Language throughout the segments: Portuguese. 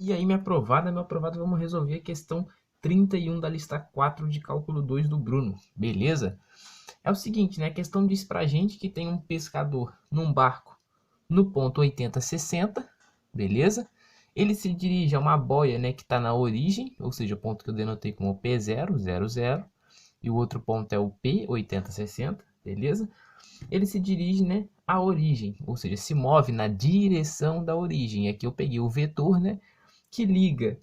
E aí, minha aprovada, meu aprovado, vamos resolver a questão 31 da lista 4 de cálculo 2 do Bruno, beleza? É o seguinte, né? A questão diz pra gente que tem um pescador num barco no ponto 8060, beleza? Ele se dirige a uma boia, né, que está na origem, ou seja, o ponto que eu denotei como P0, 00, e o outro ponto é o P 8060, beleza? Ele se dirige, né, à origem, ou seja, se move na direção da origem. Aqui eu peguei o vetor, né, que liga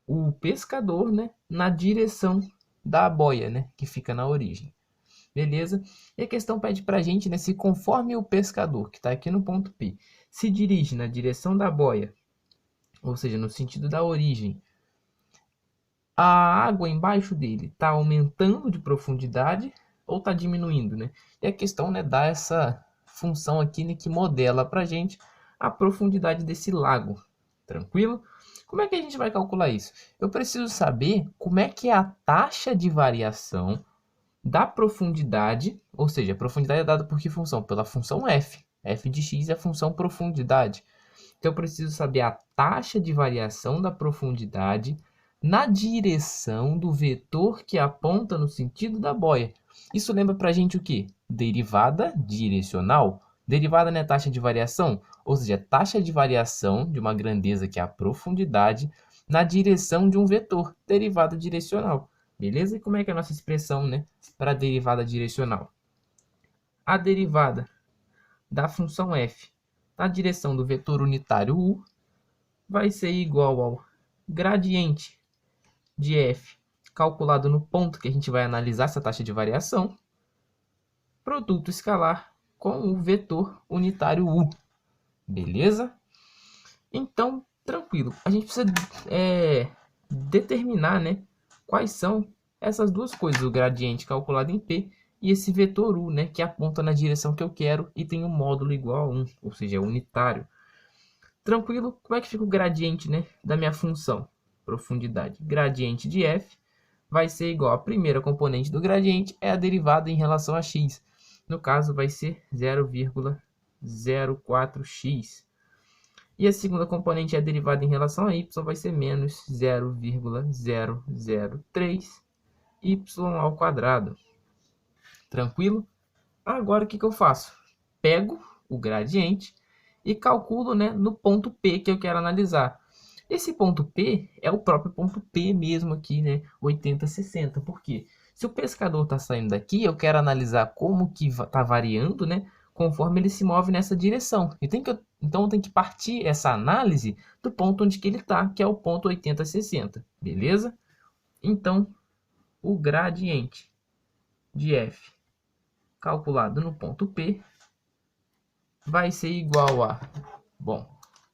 o pescador, né, na direção da boia, né, que fica na origem. Beleza? E a questão pede para a gente, né, se conforme o pescador, que está aqui no ponto P, se dirige na direção da boia, ou seja, no sentido da origem, a água embaixo dele está aumentando de profundidade ou está diminuindo, né? E a questão, né, dá essa função aqui, né, que modela para a gente a profundidade desse lago. Tranquilo? Como é que a gente vai calcular isso? Eu preciso saber como é que é a taxa de variação da profundidade, ou seja, a profundidade é dada por que função? Pela função f. F de x é a função profundidade. Então eu preciso saber a taxa de variação da profundidade na direção do vetor que aponta no sentido da boia. Isso lembra para a gente o quê? Derivada direcional. Derivada não é taxa de variação? Ou seja, taxa de variação de uma grandeza que é a profundidade na direção de um vetor. Derivada direcional. Beleza? E como é que é a nossa expressão, né, para a derivada direcional? A derivada da função f na direção do vetor unitário u vai ser igual ao gradiente de f calculado no ponto que a gente vai analisar essa taxa de variação, produto escalar com o vetor unitário u. Beleza? Então, tranquilo. A gente precisa determinar, né, quais são essas duas coisas, o gradiente calculado em P e esse vetor U, né, que aponta na direção que eu quero e tem um módulo igual a 1, ou seja, é unitário. Tranquilo? Como é que fica o gradiente, né, da minha função? Profundidade. Gradiente de f vai ser igual a primeira componente do gradiente, é a derivada em relação a x. No caso, vai ser 0,04x. E a segunda componente é a derivada em relação a y, vai ser menos 0,003 y ao quadrado. Tranquilo? Agora o que eu faço? Pego o gradiente e calculo, né, no ponto P que eu quero analisar. Esse ponto P é o próprio ponto P mesmo aqui, né, 80, 60. Por quê? Se o pescador está saindo daqui, eu quero analisar como que está variando, né, conforme ele se move nessa direção. Então eu tenho que partir essa análise do ponto onde que ele está, que é o ponto 80, 60. Beleza? Então, o gradiente de f calculado no ponto P vai ser igual a... Bom,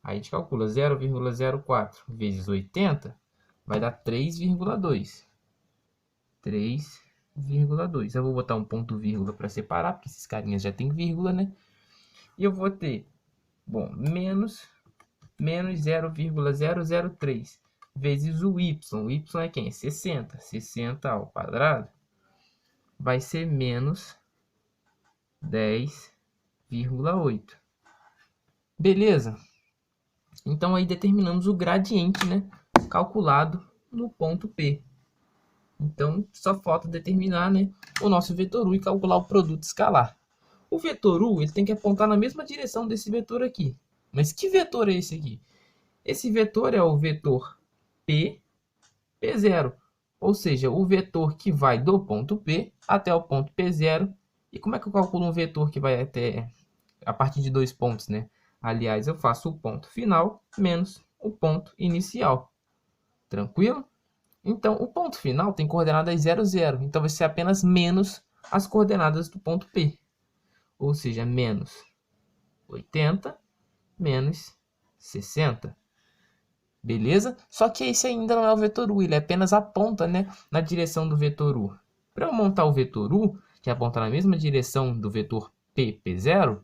a gente calcula 0,04 vezes 80, vai dar 3,2. 3,2. Eu vou botar um ponto vírgula para separar, porque esses carinhas já tem vírgula, né? E eu vou ter, bom, menos 0,003 vezes o y. O y é quem? 60. 60 ao quadrado vai ser menos 10,8. Beleza? Então aí determinamos o gradiente, né, calculado no ponto P. Então só falta determinar, né, o nosso vetor U e calcular o produto escalar. O vetor U ele tem que apontar na mesma direção desse vetor aqui. Mas que vetor é esse aqui? Esse vetor é o vetor P, P0. Ou seja, o vetor que vai do ponto P até o ponto P0. E como é que eu calculo um vetor que vai até a partir de dois pontos, né? Aliás, eu faço o ponto final menos o ponto inicial. Tranquilo? Então, o ponto final tem coordenadas 0, 0. Então, vai ser apenas menos as coordenadas do ponto P. Ou seja, menos 80 menos 60. Beleza? Só que esse ainda não é o vetor U. Ele apenas aponta, né, na direção do vetor U. Para eu montar o vetor U, que aponta na mesma direção do vetor P, P0,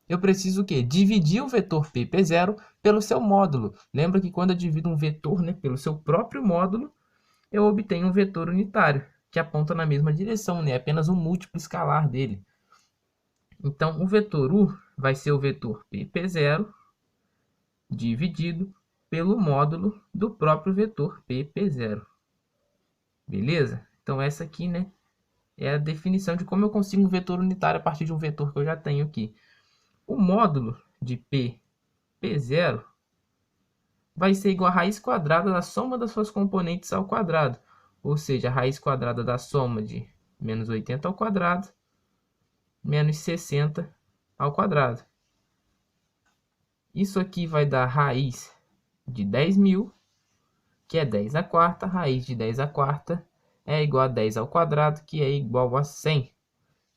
eu preciso o quê? Dividir o vetor P, P0 pelo seu módulo. Lembra que quando eu divido um vetor, né, pelo seu próprio módulo, eu obtenho um vetor unitário, que aponta na mesma direção, né? É apenas um múltiplo escalar dele. Então, o vetor U vai ser o vetor P, P0 dividido pelo módulo do próprio vetor PP0. Beleza? Então essa aqui, né, é a definição de como eu consigo um vetor unitário a partir de um vetor que eu já tenho aqui. O módulo de P0 vai ser igual a raiz quadrada da soma das suas componentes ao quadrado. Ou seja, a raiz quadrada da soma de menos 80 ao quadrado, menos 60 ao quadrado. Isso aqui vai dar raiz de 10.000, que é 10 à quarta. Raiz de 10 à quarta é igual a 10 ao quadrado, que é igual a 100.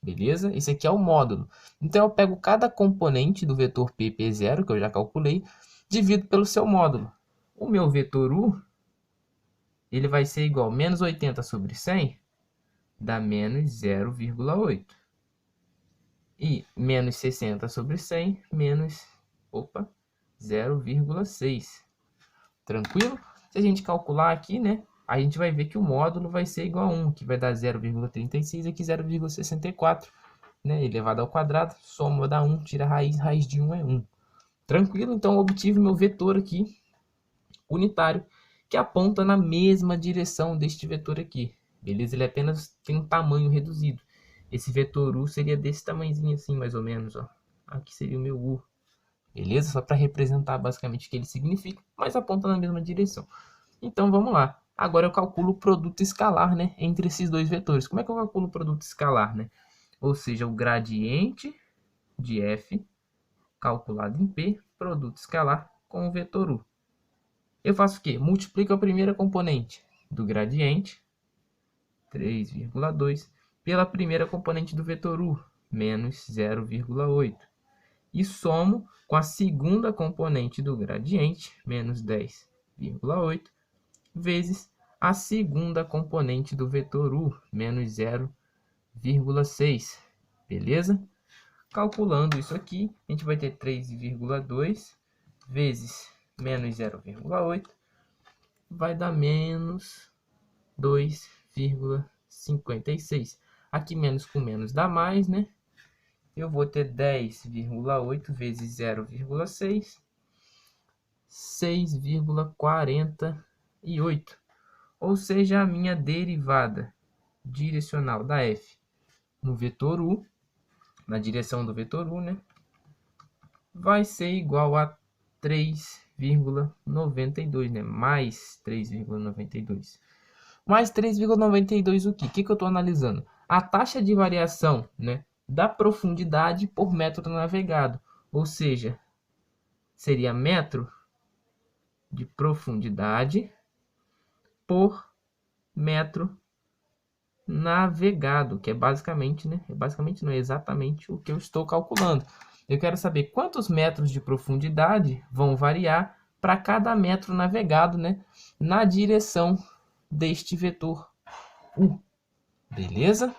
Beleza? Esse aqui é o módulo. Então, eu pego cada componente do vetor PP0, que eu já calculei, divido pelo seu módulo. O meu vetor U, ele vai ser igual a menos 80 sobre 100, dá menos 0,8. E menos 60 sobre 100, menos 0,6. Tranquilo? Se a gente calcular aqui, né, a gente vai ver que o módulo vai ser igual a 1, que vai dar 0,36, aqui 0,64, né, elevado ao quadrado, soma dá 1, tira a raiz, raiz de 1 é 1. Tranquilo? Então, eu obtive meu vetor aqui, unitário, que aponta na mesma direção deste vetor aqui. Beleza? Ele apenas tem um tamanho reduzido. Esse vetor U seria desse tamanhozinho assim, mais ou menos, ó. Aqui seria o meu U. Beleza? Só para representar basicamente o que ele significa, mas aponta na mesma direção. Então, vamos lá. Agora eu calculo o produto escalar, né, entre esses dois vetores. Como é que eu calculo o produto escalar, né? Ou seja, o gradiente de F calculado em P, produto escalar com o vetor U. Eu faço o quê? Multiplico a primeira componente do gradiente, 3,2, pela primeira componente do vetor U, menos 0,8. E somo com a segunda componente do gradiente, menos 10,8, vezes a segunda componente do vetor U, menos 0,6. Beleza? Calculando isso aqui, a gente vai ter 3,2 vezes menos 0,8, vai dar menos 2,56. Aqui menos com menos dá mais, né? Eu vou ter 10,8 vezes 0,6, 6,48. Ou seja, a minha derivada direcional da F no vetor U, na direção do vetor U, né, vai ser igual a 3,92, né? Mais 3,92. Mais 3,92 o quê? O que eu estou analisando? A taxa de variação, né, da profundidade por metro navegado. Ou seja, seria metro de profundidade por metro navegado, que é basicamente, né? Basicamente não é exatamente o que eu estou calculando. Eu quero saber quantos metros de profundidade vão variar para cada metro navegado, né, na direção deste vetor U. Beleza?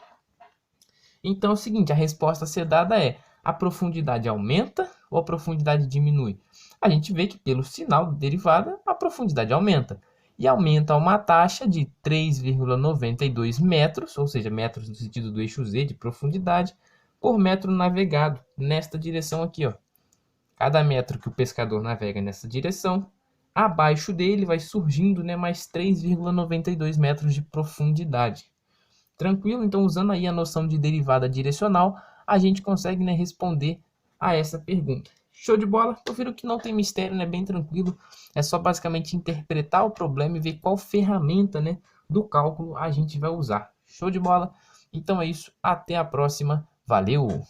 Então é o seguinte, a resposta a ser dada é: a profundidade aumenta ou a profundidade diminui? A gente vê que pelo sinal da derivada, a profundidade aumenta. E aumenta a uma taxa de 3,92 metros, ou seja, metros no sentido do eixo Z de profundidade, por metro navegado, nesta direção aqui, ó. Cada metro que o pescador navega nessa direção, abaixo dele vai surgindo, né, mais 3,92 metros de profundidade. Tranquilo? Então, usando aí a noção de derivada direcional, a gente consegue, né, responder a essa pergunta. Show de bola? Eu viro que não tem mistério, né? Bem tranquilo. É só basicamente interpretar o problema e ver qual ferramenta, né, do cálculo a gente vai usar. Show de bola? Então é isso. Até a próxima. Valeu!